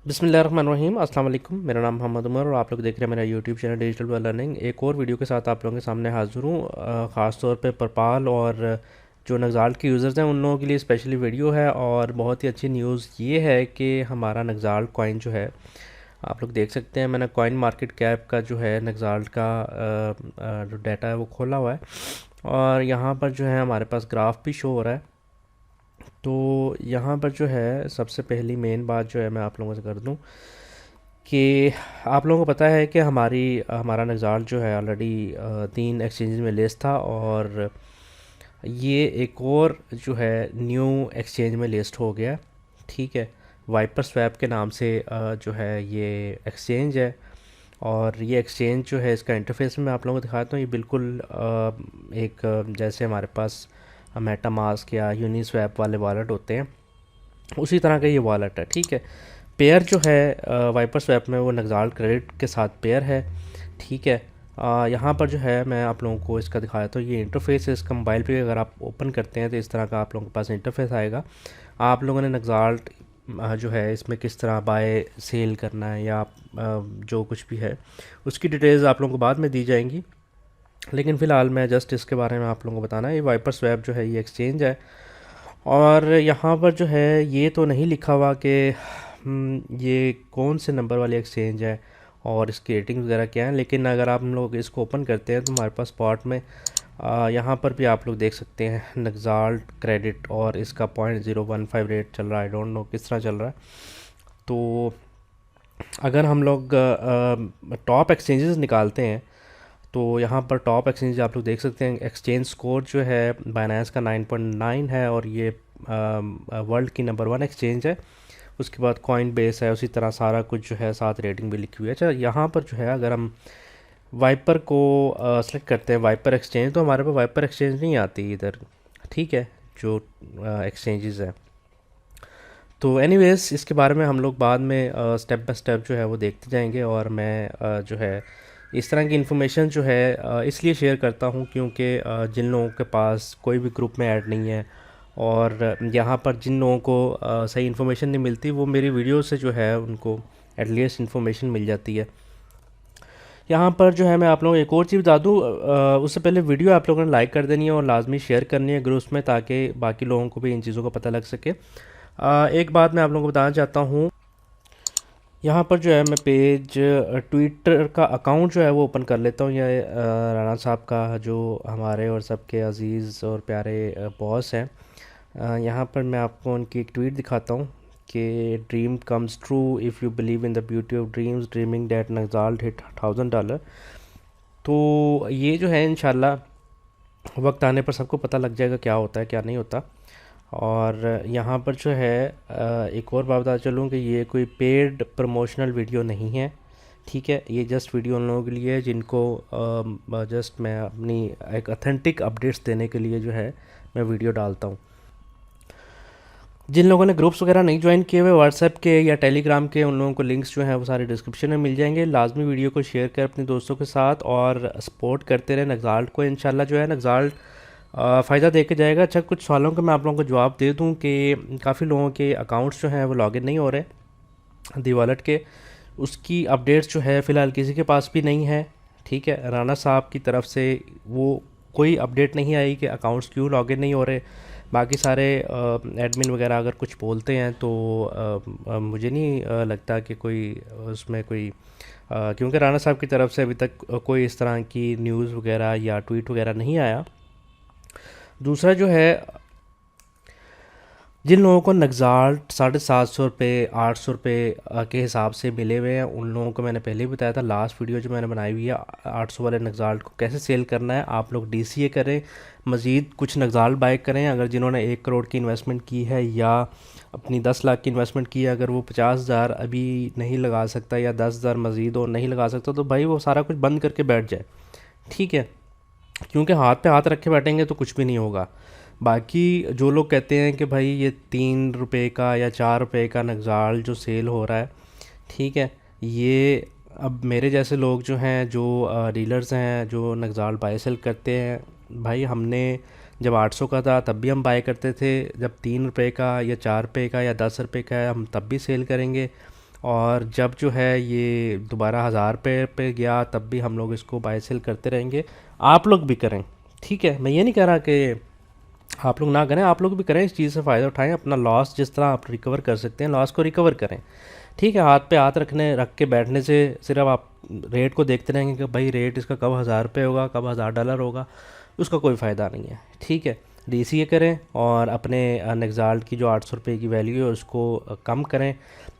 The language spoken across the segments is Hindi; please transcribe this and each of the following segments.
बिस्मिल्लाहिर्रहमानिर्रहीम। अस्सलाम वालेकुम। मेरा नाम मोहम्मद उमर और आप लोग देख रहे हैं मेरा YouTube channel digital world learning. एक और वीडियो के साथ आप लोगों के सामने हाज़िर हूँ। ख़ास तौर पे परपाल और जो नगज़ाल्ट के यूज़र्स हैं उन लोगों के लिए स्पेशली वीडियो है। और बहुत ही अच्छी न्यूज़ ये है कि हमारा नगज़ाल्ट कॉइन जो है आप लोग देख सकते हैं। मैंने कॉइन मार्केट कैप का जो है नगज़ाल्ट का जो डाटा है वो खोला हुआ है और यहाँ पर जो है हमारे पास ग्राफ भी शो हो रहा है। तो यहाँ पर जो है सबसे पहली मेन बात जो है मैं आप लोगों से कर दूँ कि आप लोगों को पता है कि हमारा नज़ार जो है ऑलरेडी 3 एक्सचेंज में लिस्ट था और ये एक और जो है न्यू एक्सचेंज में लिस्ट हो गया। ठीक है, वाइपर स्वैप के नाम से जो है ये एक्सचेंज है। और ये एक्सचेंज जो है इसका इंटरफेस मैं आप लोगों को दिखाता हूँ। ये बिल्कुल एक जैसे हमारे पास मेटा मास्क या यूनिस्वैप वाले वॉलेट होते हैं उसी तरह का ये वॉलेट है। ठीक है, पेयर जो है वाइपर स्वैप में वो नगज़ाल्ट क्रेडिट के साथ पेयर है। ठीक है, यहाँ पर जो है मैं आप लोगों को इसका दिखाया तो ये इंटरफेस है इसका। मोबाइल पे अगर आप ओपन करते हैं तो इस तरह का आप लोगों के पास इंटरफेस आएगा। आप लोगों ने नगज़ाल्ट जो है इसमें किस तरह बाय सेल करना है या जो कुछ भी है उसकी डिटेल्स आप लोगों को बाद में दी जाएंगी। लेकिन फ़िलहाल मैं जस्ट इसके बारे में आप लोगों को बताना है। ये वाइपर स्वैप जो है ये एक्सचेंज है और यहाँ पर जो है ये तो नहीं लिखा हुआ कि ये कौन से नंबर वाली एक्सचेंज है और इसकी रेटिंग वगैरह क्या है। लेकिन अगर आप हम लोग इसको ओपन करते हैं तो हमारे पास स्पॉट में यहाँ पर भी आप लोग देख सकते हैं नगज़ाल्ट क्रेडिट और इसका 0.015 रेट चल रहा है। आई डोंट नो किस तरह चल रहा है। तो अगर हम लोग टॉप एक्सचेंजेस निकालते हैं तो यहाँ पर टॉप एक्सचेंज आप लोग देख सकते हैं। एक्सचेंज स्कोर जो है बाइनेंस का 9.9 है और ये वर्ल्ड की नंबर 1 एक्सचेंज है। उसके बाद कॉइन बेस है, उसी तरह सारा कुछ जो है साथ रेटिंग भी लिखी हुई है। अच्छा, यहाँ पर जो है अगर हम वाइपर को सेलेक्ट करते हैं वाइपर एक्सचेंज तो हमारे पास वाइपर एक्सचेंज नहीं आती इधर। ठीक है, जो एक्सचेंजेस हैं तो एनीवेज इसके बारे में हम लोग बाद में स्टेप बाय स्टेप जो है वो देखते जाएंगे। और मैं जो है इस तरह की इन्फॉर्मेशन जो है इसलिए शेयर करता हूँ क्योंकि जिन लोगों के पास कोई भी ग्रुप में ऐड नहीं है और यहाँ पर जिन लोगों को सही इन्फॉर्मेशन नहीं मिलती वो मेरी वीडियो से जो है उनको एटलीस्ट इन्फॉर्मेशन मिल जाती है। यहाँ पर जो है मैं आप लोगों को एक और चीज़ बता दूँ, उससे पहले वीडियो आप लोगों ने लाइक कर देनी है और लाजमी शेयर करनी है ग्रुप्स में ताकि बाकी लोगों को भी इन चीज़ों का पता लग सके। एक बात मैं आप लोगों को बताना चाहता हूँ, यहाँ पर जो है मैं पेज ट्विटर का अकाउंट जो है वो ओपन कर लेता हूँ। ये राना साहब का जो हमारे और सबके अजीज़ और प्यारे बॉस हैं। यहाँ पर मैं आपको उनकी एक ट्वीट दिखाता हूँ कि dream comes true if you believe in the beauty of dreams dreaming that नगज़ाल्ट हिट $1000। तो ये जो है इंशाल्लाह वक्त आने पर सबको पता लग जाएगा क्या होता है क्या नहीं होता। और यहाँ पर जो है एक और बात बता चलूँ कि ये कोई पेड प्रमोशनल वीडियो नहीं है। ठीक है, ये जस्ट वीडियो उन लोगों के लिए है जिनको जस्ट मैं अपनी एक ऑथेंटिक अपडेट्स देने के लिए जो है मैं वीडियो डालता हूँ। जिन लोगों ने ग्रुप्स वगैरह नहीं ज्वाइन किए हुए व्हाट्सएप के या टेलीग्राम के, उन लोगों को लिंक्स जो हैं वो सारे डिस्क्रिप्शन में मिल जाएंगे। लाजमी वीडियो को शेयर कर अपने दोस्तों के साथ और सपोर्ट करते रहे नगज़ाल्ट को। इंशाल्लाह जो है नगज़ाल्ट फ़ायदा दे के जाएगा। अच्छा, कुछ सवालों का मैं आप लोगों को जवाब दे दूं कि काफ़ी लोगों के अकाउंट्स जो हैं वो लॉगिन नहीं हो रहे दी वॉलेट के। उसकी अपडेट्स जो है फ़िलहाल किसी के पास भी नहीं है। ठीक है, राना साहब की तरफ से वो कोई अपडेट नहीं आई कि अकाउंट्स क्यों लॉगिन नहीं हो रहे। बाकी सारे एडमिन वगैरह अगर कुछ बोलते हैं तो मुझे नहीं लगता कि कोई उसमें कोई क्योंकि राना साहब की तरफ से अभी तक कोई इस तरह की न्यूज़ वगैरह या ट्वीट वगैरह नहीं आया। दूसरा जो है जिन लोगों को नगज़ाल्ट 750 रुपये 800 रुपये के हिसाब से मिले हुए हैं उन लोगों को मैंने पहले ही बताया था लास्ट वीडियो जो मैंने बनाई हुई है 800 वाले नगज़ाल्ट को कैसे सेल करना है। आप लोग डीसीए करें, मज़ीद कुछ नगज़ाल्ट बाय करें। अगर जिन्होंने 1 करोड़ की इन्वेस्टमेंट की है या अपनी 10 लाख की इन्वेस्टमेंट की है, अगर वो 50,000 अभी नहीं लगा सकता या 10,000 मज़ीद और नहीं लगा सकता तो भाई वो सारा कुछ बंद करके बैठ जाए। ठीक है, क्योंकि हाथ पे हाथ रखे बैठेंगे तो कुछ भी नहीं होगा। बाकी जो लोग कहते हैं कि भाई ये 3 रुपये का या 4 रुपये का नगज़ाल जो सेल हो रहा है, ठीक है, ये अब मेरे जैसे लोग जो हैं जो डीलर्स हैं जो नगज़ाल बाय सेल करते हैं, भाई हमने जब 800 का था तब भी हम बाय करते थे। जब 3 रुपये का या 4 रुपये का या 10 रुपये का है हम तब भी सेल करेंगे। और जब जो है ये दोबारा 1000 रुपये पे गया तब भी हम लोग इसको बाय सेल करते रहेंगे। आप लोग भी करें, ठीक है। मैं ये नहीं कह रहा कि आप लोग ना करें, आप लोग भी करें, इस चीज़ से फ़ायदा उठाएं, अपना लॉस जिस तरह आप रिकवर कर सकते हैं लॉस को रिकवर करें, ठीक है। हाथ पे हाथ रख के बैठने से सिर्फ आप रेट को देखते रहेंगे कि भाई रेट इसका कब 1000 रुपये होगा, कब $1000 होगा, उसका कोई फ़ायदा नहीं है, ठीक है। डीसीए करें और अपने नेक्साल्ट की जो 800 रुपये की वैल्यू है उसको कम करें।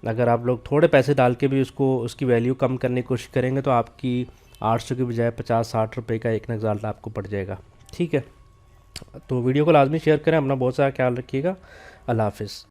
अगर आप लोग थोड़े पैसे डाल के भी उसको उसकी वैल्यू कम करने की कोशिश करेंगे तो आपकी 800 की बजाय 50-60 रुपये का एक नेक्साल्ट आपको पड़ जाएगा, ठीक है। तो वीडियो को लाजमी शेयर करें, अपना बहुत सारा ख्याल रखिएगा। अल्लाह हाफिज़।